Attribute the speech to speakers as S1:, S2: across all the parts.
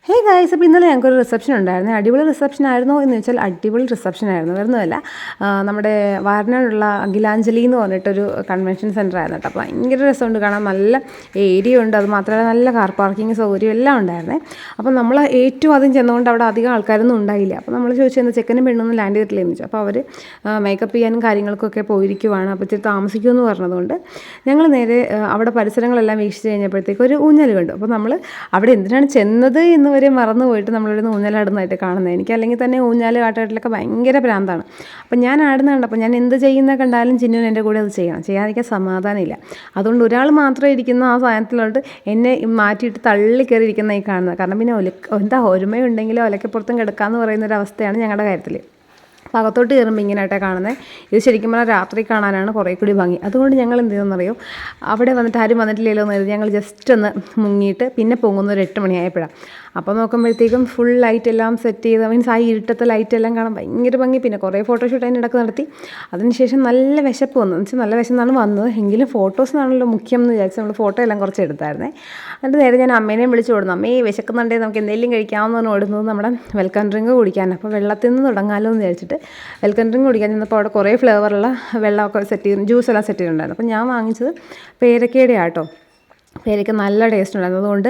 S1: Hey guys, അപ്പോൾ ഇന്നലെ ഞങ്ങൾക്കൊരു റിസപ്ഷൻ ഉണ്ടായിരുന്നു. അടിപൊളി റിസപ്ഷൻ ആയിരുന്നോ എന്ന് ചോദിച്ചാൽ അടിപൊളി റിസപ്ഷൻ ആയിരുന്നു. വരുന്നതല്ല, നമ്മുടെ വാരനാടുള്ള അഖിലാഞ്ജലി എന്ന് പറഞ്ഞിട്ടൊരു കൺവെൻഷൻ സെൻറ്റർ ആയിരുന്നു കേട്ടോ. അപ്പോൾ ഭയങ്കര രസമുണ്ട് കാണാൻ, നല്ല ഏരിയ ഉണ്ട്. അത് മാത്രമല്ല നല്ല കാർ പാർക്കിംഗ് സൗകര്യം എല്ലാം ഉണ്ടായിരുന്നേ. അപ്പോൾ നമ്മൾ ഏറ്റവും ആദ്യം ചെന്നുകൊണ്ട് അവിടെ അധികം ആൾക്കാരൊന്നും ഉണ്ടായില്ല. അപ്പോൾ നമ്മൾ ചോദിച്ചത് ചെക്കനും പെണ്ണൊന്നും ലാൻഡ് ചെയ്തിട്ടില്ലെന്ന് ചോദിച്ചു. അപ്പോൾ അവർ മേക്കപ്പ് ചെയ്യാനും കാര്യങ്ങൾക്കൊക്കെ പോയിരിക്കുവാണ്, അപ്പോൾ ഇത്തിരി താമസിക്കുമെന്ന് പറഞ്ഞതുകൊണ്ട് ഞങ്ങൾ നേരെ അവിടെ പരിസരങ്ങളെല്ലാം വീക്ഷിച്ച് കഴിഞ്ഞപ്പോഴത്തേക്ക് ഒരു ഊഞ്ഞൽ കണ്ടു. അപ്പോൾ നമ്മൾ അവിടെ എന്തിനാണ് ചെന്നത് എന്ന് വരെ മറന്നു പോയിട്ട് നമ്മളിവിടുന്ന് ഊഞ്ഞാലാടുന്നതായിട്ട് കാണുന്നത്. എനിക്ക് അല്ലെങ്കിൽ തന്നെ ഊഞ്ഞാൽ കാട്ടാട്ടിലൊക്കെ ഭയങ്കര ഭ്രാന്താണ്. അപ്പം ഞാൻ ആടുന്നുണ്ട്. അപ്പോൾ ഞാൻ എന്ത് ചെയ്യുന്ന കണ്ടാലും ചിന്നുവിന് എൻ്റെ കൂടെ അത് ചെയ്യണം, ചെയ്യാതിരിക്കാൻ സമാധാനമില്ല. അതുകൊണ്ട് ഒരാൾ മാത്രം ഇരിക്കുന്ന ആ സാധനത്തിലോട്ട് എന്നെ മാറ്റിയിട്ട് തള്ളി കയറി ഇരിക്കുന്ന ഈ കാണുന്നത്. കാരണം പിന്നെ എന്താ ഒരുമയുണ്ടെങ്കിലും ഒലക്കപ്പുറത്തും കിടക്കാമെന്ന് പറയുന്നൊരവസ്ഥയാണ് ഞങ്ങളുടെ കാര്യത്തിൽ. അപ്പോൾ അകത്തോട്ട് കയറുമ്പോൾ ഇങ്ങനെയായിട്ടാണ് കാണുന്നത്. ഇത് ശരിക്കും പറഞ്ഞാൽ രാത്രി കാണാനാണ് കുറേ കൂടി ഭംഗി. അതുകൊണ്ട് ഞങ്ങൾ എന്ത് ചെയ്തെന്നറിയോ, അവിടെ വന്നിട്ട് ആരും വന്നിട്ടില്ലല്ലോ എന്ന് കരുതി ഞങ്ങൾ ജസ്റ്റ് ഒന്ന് മുങ്ങിയിട്ട് പിന്നെ പൊങ്ങുന്ന ഒരു 8 മണിയായപ്പോഴാണ്. അപ്പോൾ നോക്കുമ്പോഴത്തേക്കും ഫുൾ ലൈറ്റ് എല്ലാം സെറ്റ് ചെയ്ത്, മീൻസ് ആ ഇരുട്ടത്തെ ലൈറ്റ് എല്ലാം കാണാൻ ഭയങ്കര ഭംഗി. പിന്നെ കുറേ ഫോട്ടോഷൂട്ട് അതിൻ്റെ ഇടയ്ക്ക് നടത്തി. അതിനുശേഷം നല്ല വിശപ്പ് വന്നു, എന്ന് വെച്ചാൽ നല്ല വിശന്നാണ് വന്നത്. എങ്കിലും ഫോട്ടോസിനാണല്ലോ മുഖ്യം എന്ന് വിചാരിച്ച് നമ്മൾ ഫോട്ടോ എല്ലാം കുറച്ച് എടുത്തായിരുന്നേ. എന്നിട്ട് നേരെ ഞാൻ അമ്മേനെയും വിളിച്ച് ഓടുന്നു. അമ്മയെ വിശക്കുന്നുണ്ടേ നമുക്ക് എന്തെങ്കിലും കഴിക്കാമെന്ന് പറഞ്ഞ് ഓടുന്നത് നമ്മുടെ വെൽക്കം ഡ്രിങ്ക് കുടിക്കാനാണ്. അപ്പോൾ വെള്ളത്തിൽ നിന്ന് തുടങ്ങാമല്ലോ എന്ന് വിചാരിച്ചിട്ട് വെൽക്കം ഡ്രിങ്ക് കുടിക്കാൻ ചെന്നപ്പോൾ അവിടെ കുറേ ഫ്ലേവറുള്ള വെള്ളമൊക്കെ സെറ്റ് ചെയ്ത് ജ്യൂസെല്ലാം സെറ്റ് ചെയ്തിട്ടുണ്ടായിരുന്നു. അപ്പോൾ ഞാൻ വാങ്ങിച്ചത് പേരക്കയുടെ ആട്ടോ. പേരയ്ക്ക് നല്ല ടേസ്റ്റ് ഉണ്ടായിരുന്നു. അതുകൊണ്ട്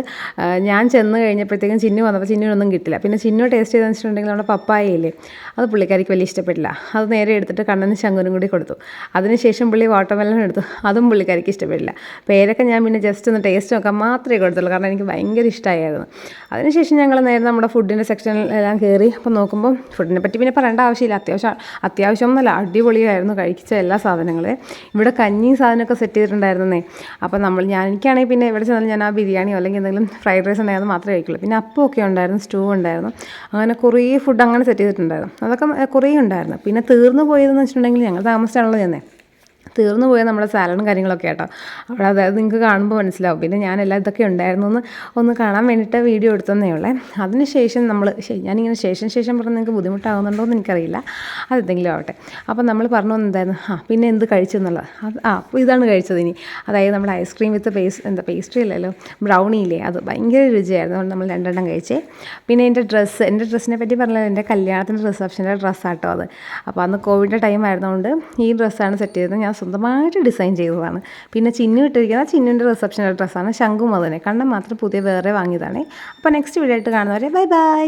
S1: ഞാൻ ചെന്ന് കഴിഞ്ഞപ്പോഴത്തേക്കും ചിന്നു വന്നപ്പോൾ ചിന്നുവിനൊന്നും കിട്ടില്ല. പിന്നെ ചിന്നു ടേസ്റ്റ് ചെയ്തെന്ന് വെച്ചിട്ടുണ്ടെങ്കിൽ നമ്മുടെ പപ്പായയില്ലേ, അത് പുള്ളിക്കാരിക്ക് വലിയ ഇഷ്ടപ്പെട്ടില്ല. അത് നേരെ എടുത്തിട്ട് കണ്ണനും ശങ്കുനും കൂടി കൊടുത്തു. അതിനുശേഷം പുള്ളി വാട്ടർമെലൺ എടുത്തു, അതും പുള്ളിക്കാരിക്ക് ഇഷ്ടപ്പെട്ടില്ല. പേരൊക്കെ ഞാൻ പിന്നെ ജസ്റ്റ് ഒന്ന് ടേസ്റ്റ് നോക്കാൻ മാത്രമേ കൊടുത്തുള്ളൂ, കാരണം എനിക്ക് ഭയങ്കര ഇഷ്ടമായിരുന്നു. അതിനുശേഷം ഞങ്ങൾ നേരെ നമ്മുടെ ഫുഡിൻ്റെ സെക്ഷനിലെല്ലാം കയറി. അപ്പോൾ നോക്കുമ്പോൾ ഫുഡിനെ പറ്റി പിന്നെ പറയേണ്ട ആവശ്യമില്ല, അത്യാവശ്യം ഒന്നല്ല, അടിപൊളിയായിരുന്നു കഴിച്ച എല്ലാ സാധനങ്ങളും. ഇവിടെ കഞ്ഞിയും സാധനമൊക്കെ സെറ്റ് ചെയ്തിട്ടുണ്ടായിരുന്നേ. അപ്പോൾ എനിക്കാണെങ്കിൽ പിന്നെ എവിടെ ചെന്നാലും ഞാൻ ആ ബിരിയാണിയോ അല്ലെങ്കിൽ എന്തെങ്കിലും ഫ്രൈഡ് റൈസ് ഉണ്ടായിരുന്നു മാത്രമേ കഴിക്കുള്ളൂ. പിന്നെ അപ്പമൊക്കെ ഉണ്ടായിരുന്നു, സ്റ്റൂ ഉണ്ടായിരുന്നു, അങ്ങനെ കുറേ ഫുഡ് അങ്ങനെ സെറ്റ് ചെയ്തിട്ടുണ്ടായിരുന്നു. അതൊക്കെ കുറേ ഉണ്ടായിരുന്നു. പിന്നെ തീർന്നു പോയതെന്ന് വെച്ചിട്ടുണ്ടെങ്കിൽ ഞങ്ങൾ താമസിച്ചാണല്ലോ ചെന്നേ, തീർന്നു പോയ നമ്മുടെ സാലഡും കാര്യങ്ങളൊക്കെ കേട്ടോ അവിടെ. അതായത് നിങ്ങൾക്ക് കാണുമ്പോൾ മനസ്സിലാവും. പിന്നെ ഞാനെല്ലാം ഇതൊക്കെ ഉണ്ടായിരുന്നു ഒന്ന് കാണാൻ വേണ്ടിയിട്ട് വീഡിയോ എടുത്തതന്നേ ഉള്ളേ. അതിനുശേഷം ഞാനിങ്ങനെ ശേഷം പറഞ്ഞ് നിങ്ങൾക്ക് ബുദ്ധിമുട്ടാകുന്നുണ്ടോ എന്ന് എനിക്കറിയില്ല, അതെന്തെങ്കിലും ആവട്ടെ. അപ്പോൾ നമ്മൾ പറഞ്ഞു എന്തായിരുന്നു, പിന്നെ എന്ത് കഴിച്ചെന്നുള്ളത്. അപ്പോൾ ഇതാണ് കഴിച്ചത് ഇനി. അതായത് നമ്മുടെ ഐസ്ക്രീം വിത്ത് പേസ്ട്രി അല്ലല്ലോ, ബ്രൗണി ഇല്ലേ, അത് ഭയങ്കര രുചിയായിരുന്നു. അതുകൊണ്ട് നമ്മൾ 2 കഴിച്ചേ. പിന്നെ എൻ്റെ ഡ്രസ്സിനെ പറ്റി പറഞ്ഞത് എൻ്റെ കല്യാണത്തിൻ്റെ റിസപ്ഷൻ്റെ ഡ്രസ്സാട്ടോ അത്. അപ്പോൾ അന്ന് കോവിഡിൻ്റെ ടൈം ആയിരുന്നതുകൊണ്ട് ഈ ഡ്രസ്സാണ് സെറ്റ് ചെയ്തത്. ഞാൻ സ്വന്തമായിട്ട് ഡിസൈൻ ചെയ്തതാണ്. പിന്നെ ചിന്നു ഇട്ടിരിക്കുന്ന ചിന്നുവിൻ്റെ റിസപ്ഷൻ്റെ ഡ്രസ്സാണ്. ശംഖും അതിനെ കണ്ണം മാത്രം പുതിയ വേറെ വാങ്ങിയതാണ്. അപ്പോൾ നെക്സ്റ്റ് വീഡിയോ ആയിട്ട് കാണുന്നവരെ ബൈ ബൈ.